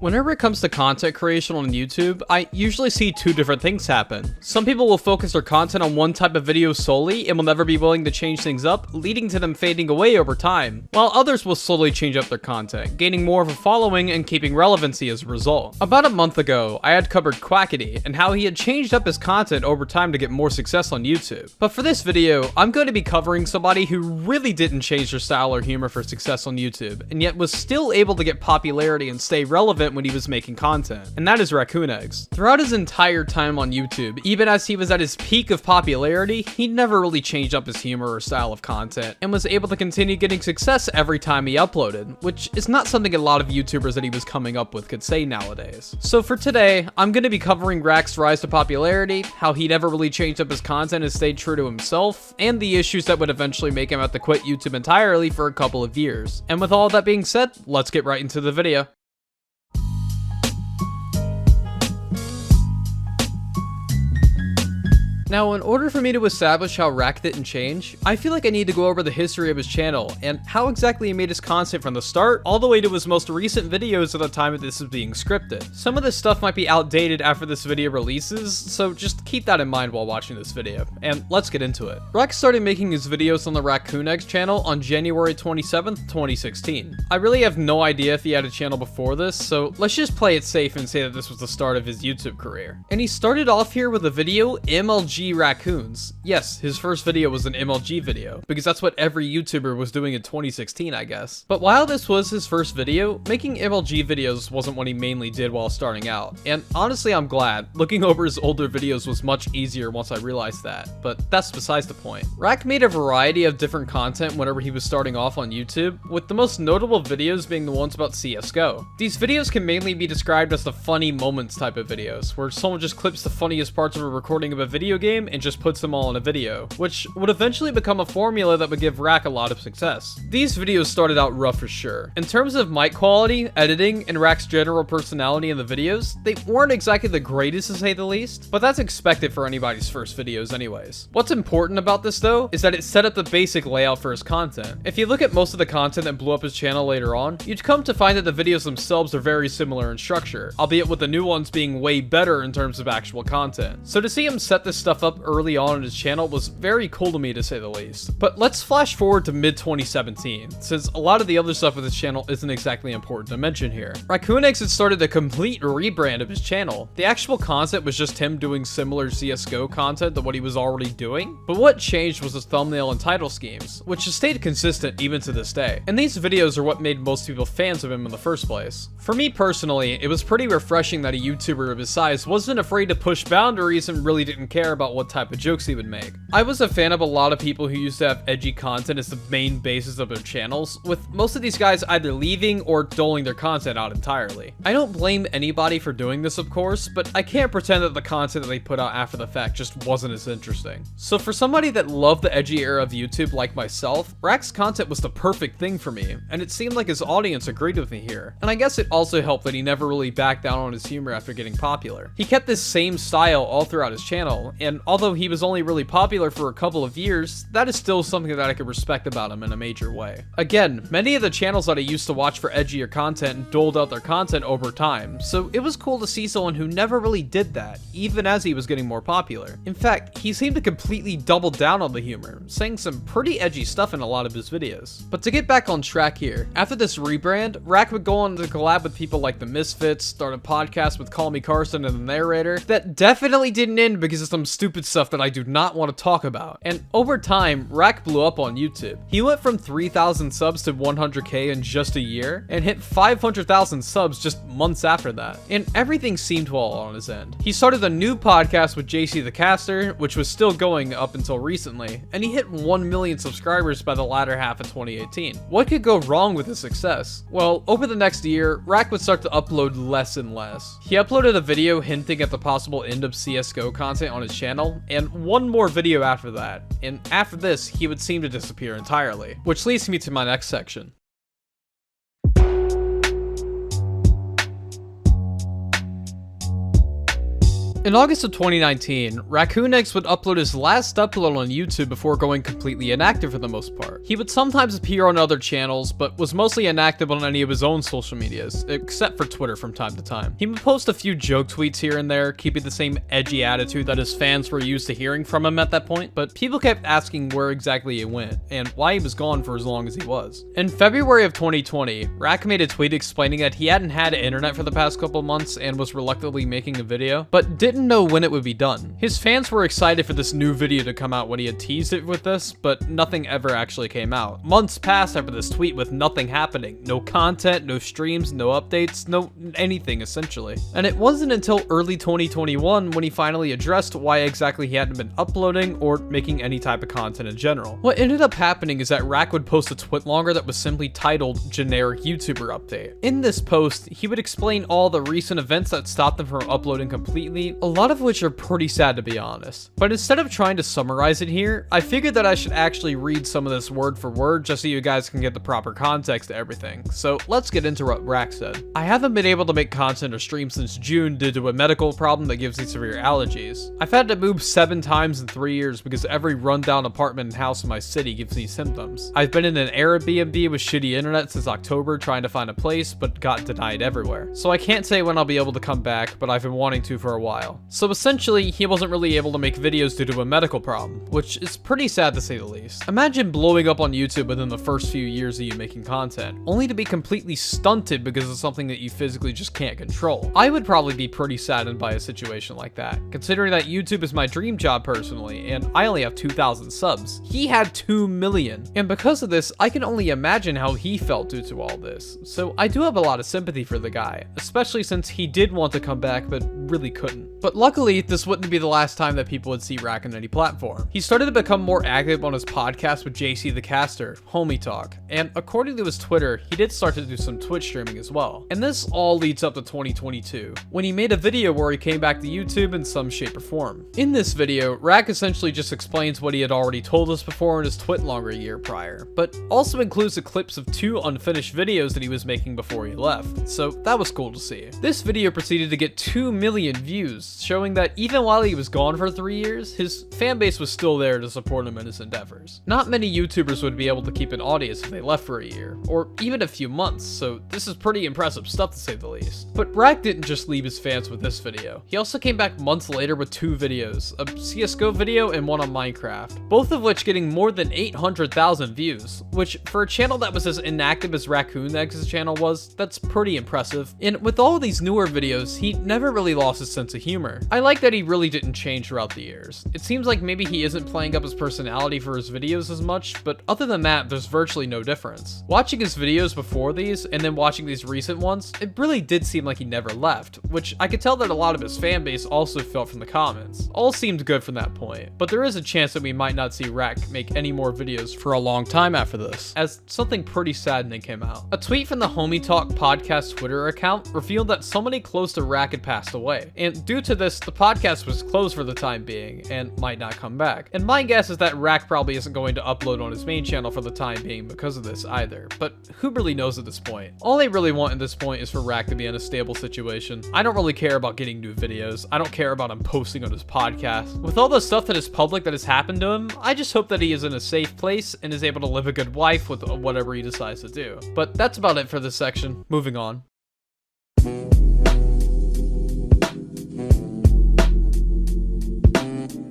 Whenever it comes to content creation on YouTube, I usually see two different things happen. Some people will focus their content on one type of video solely and will never be willing to change things up, leading to them fading away over time, while others will slowly change up their content, gaining more of a following and keeping relevancy as a result. About a month ago, I had covered Quackity and how he had changed up his content over time to get more success on YouTube. But for this video, I'm going to be covering somebody who really didn't change their style or humor for success on YouTube, and yet was still able to get popularity and stay relevant when he was making content, and that is RaccoonEggs. Throughout his entire time on YouTube, even as he was at his peak of popularity, he never really changed up his humor or style of content, and was able to continue getting success every time he uploaded, which is not something a lot of YouTubers that he was coming up with could say nowadays. So for today, I'm going to be covering Rack's rise to popularity, how he never really changed up his content and stayed true to himself, and the issues that would eventually make him have to quit YouTube entirely for a couple of years. And with all that being said, let's get right into the video. Now, in order for me to establish how Rack didn't change, I feel like I need to go over the history of his channel and how exactly he made his content from the start all the way to his most recent videos at the time that this is being scripted. Some of this stuff might be outdated after this video releases, so just keep that in mind while watching this video, and let's get into it. Rack started making his videos on the RaccoonEggs channel on January 27th, 2016. I really have no idea if he had a channel before this, so let's just play it safe and say that this was the start of his YouTube career. And he started off here with a video, MLG Raccoons. Yes, his first video was an MLG video, because that's what every YouTuber was doing in 2016, I guess. But while this was his first video, making MLG videos wasn't what he mainly did while starting out. And honestly, I'm glad. Looking over his older videos was much easier once I realized that, but that's besides the point. Rack made a variety of different content whenever he was starting off on YouTube, with the most notable videos being the ones about CSGO. These videos can mainly be described as the funny moments type of videos, where someone just clips the funniest parts of a recording of a video game and just puts them all in a video, which would eventually become a formula that would give Rack a lot of success. These videos started out rough for sure. In terms of mic quality, editing, and Rack's general personality in the videos, they weren't exactly the greatest to say the least, but that's expected for anybody's first videos anyways. What's important about this though, is that it set up the basic layout for his content. If you look at most of the content that blew up his channel later on, you'd come to find that the videos themselves are very similar in structure, albeit with the new ones being way better in terms of actual content. So to see him set this stuff up early on his channel was very cool to me, to say the least. But let's flash forward to mid-2017, since a lot of the other stuff with his channel isn't exactly important to mention here. RaccoonEggs had started a complete rebrand of his channel. The actual concept was just him doing similar CSGO content to what he was already doing, but what changed was his thumbnail and title schemes, which has stayed consistent even to this day. And these videos are what made most people fans of him in the first place. For me personally, it was pretty refreshing that a YouTuber of his size wasn't afraid to push boundaries and really didn't care about what type of jokes he would make. I was a fan of a lot of people who used to have edgy content as the main basis of their channels, with most of these guys either leaving or doling their content out entirely. I don't blame anybody for doing this, of course, but I can't pretend that the content that they put out after the fact just wasn't as interesting. So for somebody that loved the edgy era of YouTube like myself, Rack's content was the perfect thing for me, and it seemed like his audience agreed with me here. And I guess it also helped that he never really backed down on his humor after getting popular. He kept this same style all throughout his channel, and although he was only really popular for a couple of years, that is still something that I could respect about him in a major way. Again, many of the channels that I used to watch for edgier content doled out their content over time, so it was cool to see someone who never really did that, even as he was getting more popular. In fact, he seemed to completely double down on the humor, saying some pretty edgy stuff in a lot of his videos. But to get back on track here, after this rebrand, Rack would go on to collab with people like the Misfits, start a podcast with Call Me Carson and the narrator, that definitely didn't end because of some stupid stuff that I do not want to talk about. And over time, Rack blew up on YouTube. He went from 3,000 subs to 100k in just a year, and hit 500,000 subs just months after that. And everything seemed well on his end. He started a new podcast with JC the Caster, which was still going up until recently, and he hit 1 million subscribers by the latter half of 2018. What could go wrong with his success? Well, over the next year, Rack would start to upload less and less. He uploaded a video hinting at the possible end of CSGO content on his channel, and one more video after that, and after this, he would seem to disappear entirely. Which leads me to my next section. In August of 2019, RaccoonEggs would upload his last upload on YouTube before going completely inactive for the most part. He would sometimes appear on other channels, but was mostly inactive on any of his own social medias, except for Twitter from time to time. He would post a few joke tweets here and there, keeping the same edgy attitude that his fans were used to hearing from him at that point, but people kept asking where exactly he went, and why he was gone for as long as he was. In February of 2020, Rack made a tweet explaining that he hadn't had internet for the past couple months and was reluctantly making a video, but didn't know when it would be done. His fans were excited for this new video to come out when he had teased it with this, but nothing ever actually came out. Months passed after this tweet with nothing happening. No content, no streams, no updates, no anything essentially. And it wasn't until early 2021 when he finally addressed why exactly he hadn't been uploading or making any type of content in general. What ended up happening is that Rack would post a tweet longer that was simply titled Generic YouTuber Update. In this post, he would explain all the recent events that stopped him from uploading completely, a lot of which are pretty sad to be honest. But instead of trying to summarize it here, I figured that I should actually read some of this word for word just so you guys can get the proper context to everything. So let's get into what Rack said. I haven't been able to make content or stream since June due to a medical problem that gives me severe allergies. I've had to move 7 times in 3 years because every rundown apartment and house in my city gives me symptoms. I've been in an Airbnb with shitty internet since October trying to find a place, but got denied everywhere. So I can't say when I'll be able to come back, but I've been wanting to for a while. So essentially, he wasn't really able to make videos due to a medical problem, which is pretty sad to say the least. Imagine blowing up on YouTube within the first few years of you making content, only to be completely stunted because of something that you physically just can't control. I would probably be pretty saddened by a situation like that, considering that YouTube is my dream job personally, and I only have 2,000 subs. He had 2 million, and because of this, I can only imagine how he felt due to all this. So I do have a lot of sympathy for the guy, especially since he did want to come back but really couldn't. But luckily, this wouldn't be the last time that people would see Rack on any platform. He started to become more active on his podcast with JC the Caster, Homie Talk, and according to his Twitter, he did start to do some Twitch streaming as well. And this all leads up to 2022, when he made a video where he came back to YouTube in some shape or form. In this video, Rack essentially just explains what he had already told us before in his twit longer a year prior, but also includes the clips of 2 unfinished videos that he was making before he left, so that was cool to see. This video proceeded to get 2 million views, showing that even while he was gone for 3 years, his fan base was still there to support him in his endeavors. Not many YouTubers would be able to keep an audience if they left for a year, or even a few months, so this is pretty impressive stuff to say the least. But Rack didn't just leave his fans with this video. He also came back months later with 2 videos, a CSGO video and one on Minecraft, both of which getting more than 800,000 views, which for a channel that was as inactive as RaccoonEggs' channel was, that's pretty impressive. And with all of these newer videos, he never really lost his sense of humor. I like that he really didn't change throughout the years. It seems like maybe he isn't playing up his personality for his videos as much, but other than that, there's virtually no difference. Watching his videos before these, and then watching these recent ones, it really did seem like he never left, which I could tell that a lot of his fan base also felt from the comments. All seemed good from that point, but there is a chance that we might not see Rack make any more videos for a long time after this, as something pretty saddening came out. A tweet from the Homie Talk podcast Twitter account revealed that somebody close to Rack had passed away, and due to this, the podcast was closed for the time being, and might not come back. And my guess is that Rack probably isn't going to upload on his main channel for the time being because of this either, but who really knows at this point? All I really want at this point is for Rack to be in a stable situation. I don't really care about getting new videos. I don't care about him posting on his podcast. With all the stuff that is public that has happened to him, I just hope that he is in a safe place and is able to live a good life with whatever he decides to do. But that's about it for this section. Moving on.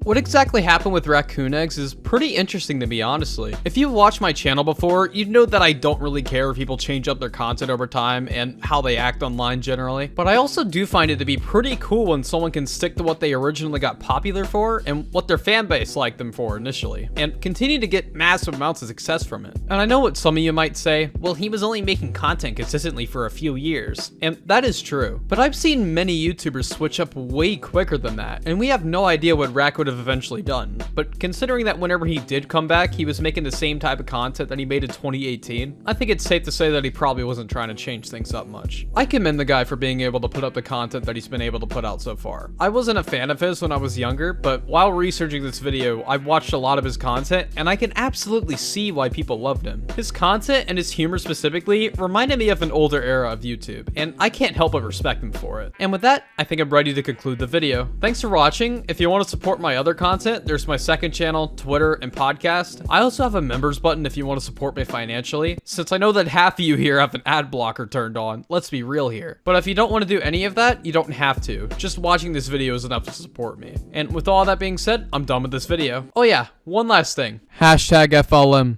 What exactly happened with RaccoonEggs is pretty interesting to me, honestly. If you've watched my channel before, you'd know that I don't really care if people change up their content over time and how they act online generally, but I also do find it to be pretty cool when someone can stick to what they originally got popular for and what their fan base liked them for initially, and continue to get massive amounts of success from it. And I know what some of you might say, well, he was only making content consistently for a few years, and that is true, but I've seen many YouTubers switch up way quicker than that, and we have no idea what Rack would have have eventually done. But considering that whenever he did come back, he was making the same type of content that he made in 2018, I think it's safe to say that he probably wasn't trying to change things up much. I commend the guy for being able to put up the content that he's been able to put out so far. I wasn't a fan of his when I was younger, but while researching this video, I've watched a lot of his content, and I can absolutely see why people loved him. His content and his humor specifically reminded me of an older era of YouTube, and I can't help but respect him for it. And with that, I think I'm ready to conclude the video. Thanks for watching. If you want to support my other content, there's my second channel, Twitter, and podcast. I also have a members button if you want to support me financially, since I know that half of you here have an ad blocker turned on. Let's be real here. But if you don't want to do any of that, you don't have to. Just watching this video is enough to support me. And with all that being said, I'm done with this video. Oh yeah, one last thing. #FLM.